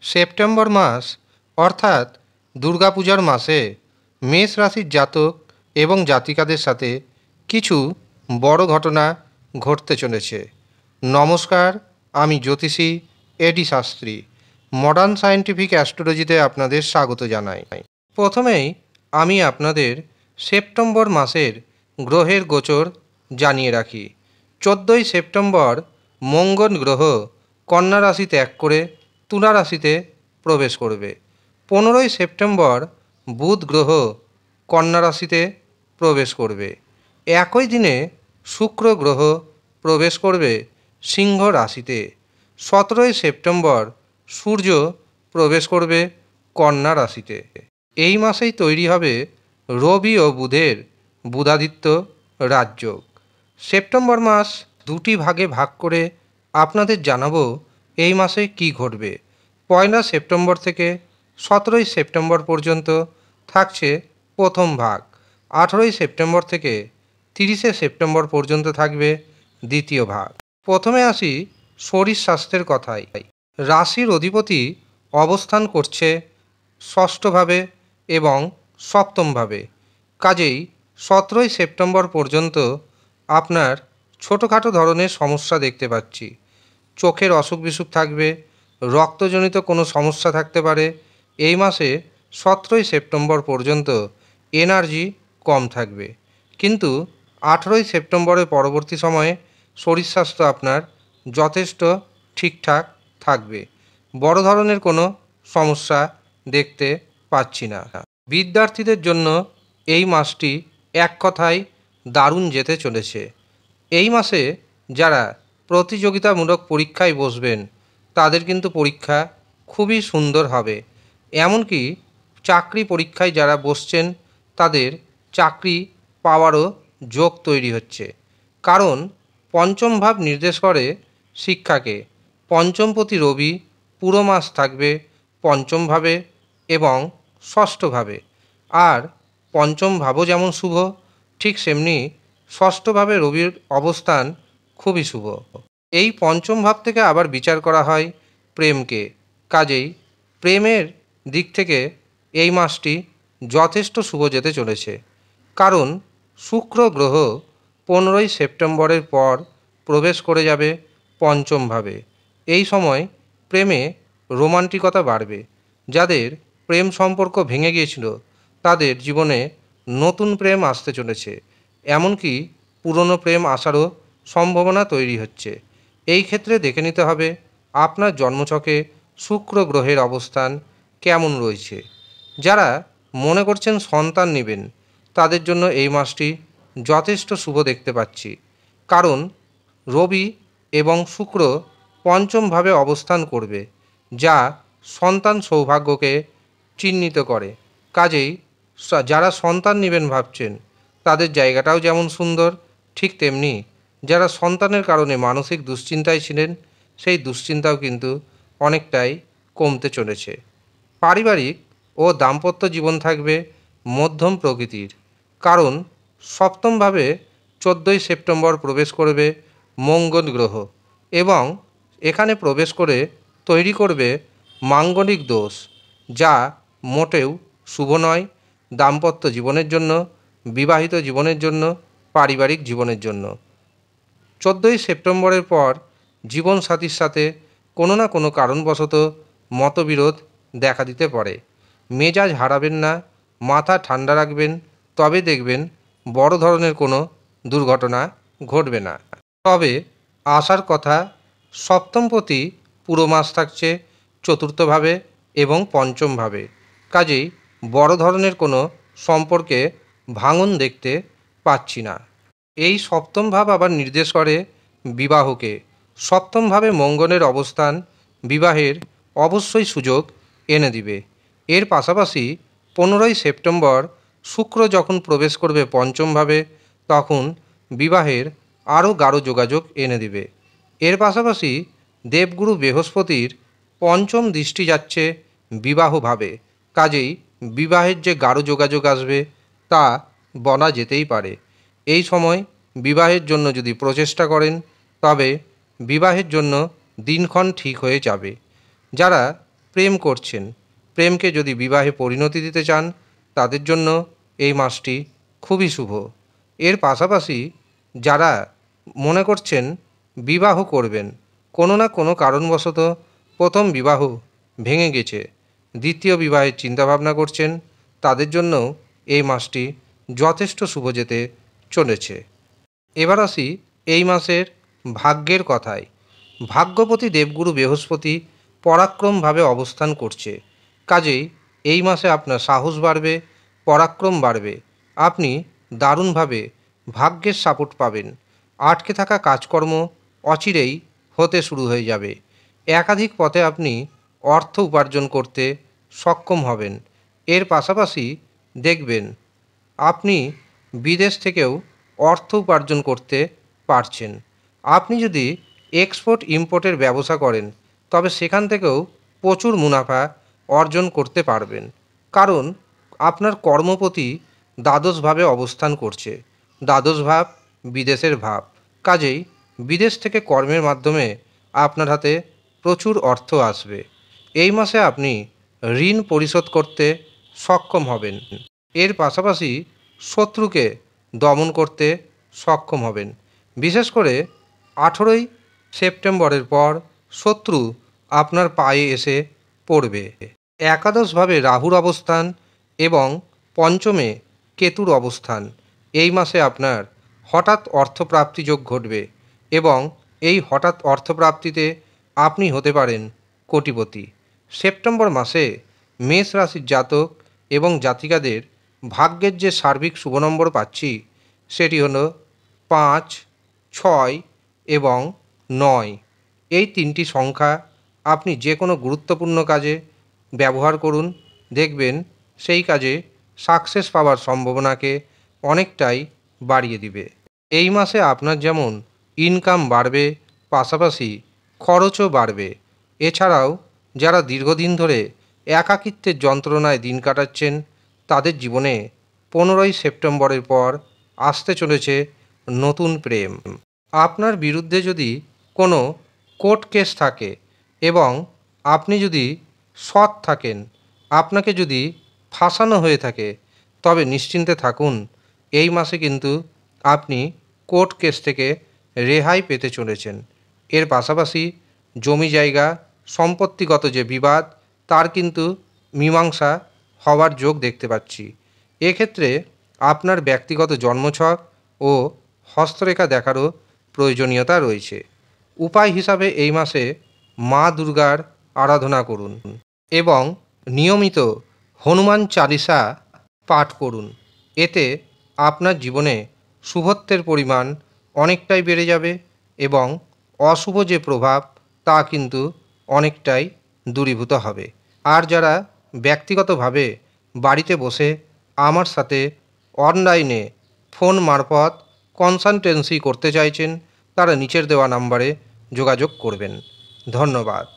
September মাস অর্থাৎ দুর্গাপূজার মাসে মেষ রাশির জাতক এবং জাতিকাদের সাথে কিছু বড় ঘটনা ঘটতে চলেছে। নমস্কার, আমি জ্যোতিষী এডি শাস্ত্রী। মডার্ন সায়েন্টিফিক অ্যাস্ট্রোলজিতে আপনাদের স্বাগত জানাই। প্রথমেই আমি আপনাদের সেপ্টেম্বর মাসের গ্রহের গোচর জানিয়ে রাখি। 14ই সেপ্টেম্বর মঙ্গল গ্রহ কন্যা রাশি ত্যাগ করে তুলা রাশিতে প্রবেশ করবে। 15ই সেপ্টেম্বর বুধ গ্রহ কন্যা রাশিতে প্রবেশ করবে। একই দিনে শুক্র গ্রহ প্রবেশ করবে সিংহ রাশিতে। 17ই সেপ্টেম্বর সূর্য প্রবেশ করবে কন্যা রাশিতে। এই মাসেই তৈরি হবে রবি ও বুধের বুধাদিত্য রাজযোগ। সেপ্টেম্বর মাস দুটি ভাগে ভাগ করে আপনাদের জানাবো এই মাসে কি ঘটবে। 1 সেপ্টেম্বর থেকে 17ই সেপ্টেম্বর পর্যন্ত থাকছে প্রথম ভাগ। 18ই সেপ্টেম্বর থেকে 30শে সেপ্টেম্বর পর্যন্ত থাকবে দ্বিতীয় ভাগ। প্রথমে আসি শরীর স্বাস্থ্যের কথায়। রাশির অধিপতি অবস্থান করছে ষষ্ঠভাবে এবং সপ্তমভাবে। কাজেই 17ই সেপ্টেম্বর পর্যন্ত আপনার ছোটোখাটো ধরনের সমস্যা দেখতে পাচ্ছি। চোখের অসুখ বিসুখ থাকবে, রক্তজনিত কোনো সমস্যা থাকতে পারে। এই মাসে 17ই সেপ্টেম্বর পর্যন্ত এনার্জি কম থাকবে, কিন্তু 18ই সেপ্টেম্বরের পরবর্তী সময়ে শরীর স্বাস্থ্য আপনার যথেষ্ট ঠিকঠাক থাকবে। বড় ধরনের কোনো সমস্যা দেখতে পাচ্ছি না। বিদ্যার্থীদের জন্য এই মাসটি এক কথায় দারুণ যেতে চলেছে। এই মাসে যারা প্রতিযোগিতামূলক পরীক্ষায় বসবেন তাদের কিন্তু পরীক্ষা খুবই সুন্দর হবে। এমনকি চাকরি পরীক্ষায় যারা বসছেন তাদের চাকরি পাওয়ারও যোগ তৈরি হচ্ছে। কারণ পঞ্চম ভাব নির্দেশ করে শিক্ষাকে। পঞ্চমপতি রবি পুরো মাস থাকবে পঞ্চমভাবে এবং ষষ্ঠভাবে। আর পঞ্চম ভাবও যেমন শুভ, ঠিক সেমনি ষষ্ঠভাবে রবির অবস্থান খুবই শুভ। এই পঞ্চম ভাব থেকে আবার বিচার করা হয় প্রেমকে। কাজেই প্রেমের দিক থেকে এই মাসটি যথেষ্ট শুভ যেতে চলেছে। কারণ শুক্র গ্রহ 15ই সেপ্টেম্বরের পর প্রবেশ করে যাবে পঞ্চমভাবে। এই সময় প্রেমে রোমান্টিকতা বাড়বে। যাদের প্রেম সম্পর্ক ভেঙে গিয়েছিল তাদের জীবনে নতুন প্রেম আসতে চলেছে। এমনকি পুরনো প্রেম আসারও সম্ভাবনা তৈরি হচ্ছে। এই ক্ষেত্রে দেখে নিতে হবে আপনার জন্মছকে শুক্র গ্রহের অবস্থান কেমন রয়েছে। যারা মনে করছেন সন্তান নেবেন তাদের জন্য এই মাসটি যথেষ্ট শুভ দেখতে পাচ্ছি। কারণ রবি এবং শুক্র পঞ্চমভাবে অবস্থান করবে, যা সন্তান সৌভাগ্যকে চিহ্নিত করে। কাজেই যারা সন্তান নেবেন ভাবছেন তাদের জায়গাটাও যেমন সুন্দর, ঠিক তেমনি যারা সন্তানের কারণে মানসিক দুশ্চিন্তায় ছিলেন সেই দুশ্চিন্তাও কিন্তু অনেকটাই কমতে চলেছে। পারিবারিক ও দাম্পত্য জীবন থাকবে মধ্যম প্রকৃতির। কারণ সপ্তমভাবে 14ই সেপ্টেম্বর প্রবেশ করবে মঙ্গল গ্রহ এবং এখানে প্রবেশ করে তৈরি করবে মাঙ্গলিক দোষ, যা মোটেও শুভ নয় দাম্পত্য জীবনের জন্য, বিবাহিত জীবনের জন্য, পারিবারিক জীবনের জন্য। 14ই সেপ্টেম্বরের পর জীবনসাথীর সাথে কোনো না কোনো কারণবশত মতবিরোধ দেখা দিতে পারে। মেজাজ হারাবেন না, মাথা ঠান্ডা রাখবেন, তবে দেখবেন বড় ধরনের কোনো দুর্ঘটনা ঘটবে না। তবে আসার কথা সপ্তমপতি পুরো মাস থাকছে চতুর্থভাবে এবং পঞ্চমভাবে। কাজেই বড় ধরনের কোনো সম্পর্কে ভাঙন দেখতে পাচ্ছি না। এই সপ্তম ভাব আবার নির্দেশ করে বিবাহকে। সপ্তমভাবে মঙ্গলের অবস্থান বিবাহের অবশ্যই সুযোগ এনে দিবে। এর পাশাপাশি 15ই সেপ্টেম্বর শুক্র যখন প্রবেশ করবে পঞ্চমভাবে তখন বিবাহের আরও গাঢ় যোগাযোগ এনে দিবে। এর পাশাপাশি দেবগুরু বৃহস্পতির পঞ্চম দৃষ্টি যাচ্ছে বিবাহভাবে। কাজেই বিবাহের যে গাঢ় যোগাযোগ আসবে তা বলা যেতেই পারে। এই সময় বিবাহের জন্য যদি প্রচেষ্টা করেন তবে বিবাহের জন্য দিনক্ষণ ঠিক হয়ে যাবে। যারা প্রেম করছেন, প্রেমকে যদি বিবাহে পরিণতি দিতে চান, তাদের জন্য এই মাসটি খুবই শুভ। এর পাশাপাশি যারা মনে করছেন বিবাহ করবেন, কোনো না কোনো কারণবশত প্রথম বিবাহ ভেঙে গেছে, দ্বিতীয় বিবাহের চিন্তাভাবনা করছেন, তাদের জন্যও এই মাসটি যথেষ্ট শুভ যেতে চলেছে। এবার আসি এই মাসের ভাগ্যের কথায়। ভাগ্যপতি দেবগুরু বৃহস্পতি পরাক্রমভাবে অবস্থান করছে, কাজেই এই মাসে আপনার সাহস বাড়বে, পরাক্রম বাড়বে, আপনি দারুণভাবে ভাগ্যের সাপোর্ট পাবেন। আটকে থাকা কাজকর্ম অচিরেই হতে শুরু হয়ে যাবে। একাধিক পথে আপনি অর্থ উপার্জন করতে সক্ষম হবেন। এর পাশাপাশি দেখবেন আপনি বিদেশ থেকেও অর্থ উপার্জন করতে পারছেন। আপনি যদি এক্সপোর্ট ইম্পোর্টের ব্যবসা করেন, তবে সেখান থেকেও প্রচুর মুনাফা অর্জন করতে পারবেন, কারণ আপনার কর্মপতি দ্বাদশভাবে অবস্থান করছে। দ্বাদশ ভাব বিদেশের ভাব, কাজেই বিদেশ থেকে কর্মের মাধ্যমে আপনার হাতে প্রচুর অর্থ আসবে। এই মাসে আপনি ঋণ পরিশোধ করতে সক্ষম হবেন। এর পাশাপাশি শত্রুকে দমন করতে সক্ষম হবেন। বিশেষ করে 18ই সেপ্টেম্বরের পর শত্রু আপনার পায়ে এসে পড়বে। একাদশভাবে রাহুর অবস্থান এবং পঞ্চমে কেতুর অবস্থান, এই মাসে আপনার হঠাৎ অর্থপ্রাপ্তি যোগ ঘটবে এবং এই হঠাৎ অর্থপ্রাপ্তিতে আপনি হতে পারেন কোটিপতি। সেপ্টেম্বর মাসে মেষ রাশির জাতক এবং জাতিকাদের ভাগ্যের যে সার্বিক শুভ নম্বর পাচ্ছি, সেটি হলো 5, 6 এবং 9। এই তিনটি সংখ্যা আপনি যে কোনো গুরুত্বপূর্ণ কাজে ব্যবহার করুন, দেখবেন সেই কাজে সাকসেস পাওয়ার সম্ভাবনাকে অনেকটাই বাড়িয়ে দিবে। এই মাসে আপনার যেমন ইনকাম বাড়বে, পাশাপাশি খরচও বাড়বে। এছাড়াও যারা দীর্ঘদিন ধরে একাকিত্বের যন্ত্রণায় দিন কাটাচ্ছেন, তাদের জীবনে 15ই সেপ্টেম্বরের পর আসতে চলেছে নতুন প্রেম। আপনার বিরুদ্ধে যদি কোনো কোর্ট কেস থাকে এবং আপনি যদি সৎ থাকেন, আপনাকে যদি ফাঁসানো হয়ে থাকে, তবে নিশ্চিন্তে থাকুন, এই মাসে কিন্তু আপনি কোর্ট কেস থেকে রেহাই পেতে চলেছেন। এর পাশাপাশি জমি জায়গা সম্পত্তিগত যে বিবাদ, তার কিন্তু মীমাংসা হওয়ার যোগ দেখতে পাচ্ছি। এক্ষেত্রে আপনার ব্যক্তিগত জন্মছক ও হস্তরেখা দেখারও প্রয়োজনীয়তা রয়েছে। উপায় হিসাবে এই মাসে মা দুর্গার আরাধনা করুন এবং নিয়মিত হনুমান চালিসা পাঠ করুন। এতে আপনার জীবনে শুভত্বের পরিমাণ অনেকটাই বেড়ে যাবে এবং অশুভ যে প্রভাব, তা কিন্তু অনেকটাই দূরীভূত হবে। আর যারা ব্যক্তিগতভাবে বাড়িতে বসে আমার সাথে অনলাইনে ফোন মারফত কনসালটেন্সি করতে চাইছেন, তারা নিচের দেওয়া নাম্বারে যোগাযোগ করবেন। ধন্যবাদ।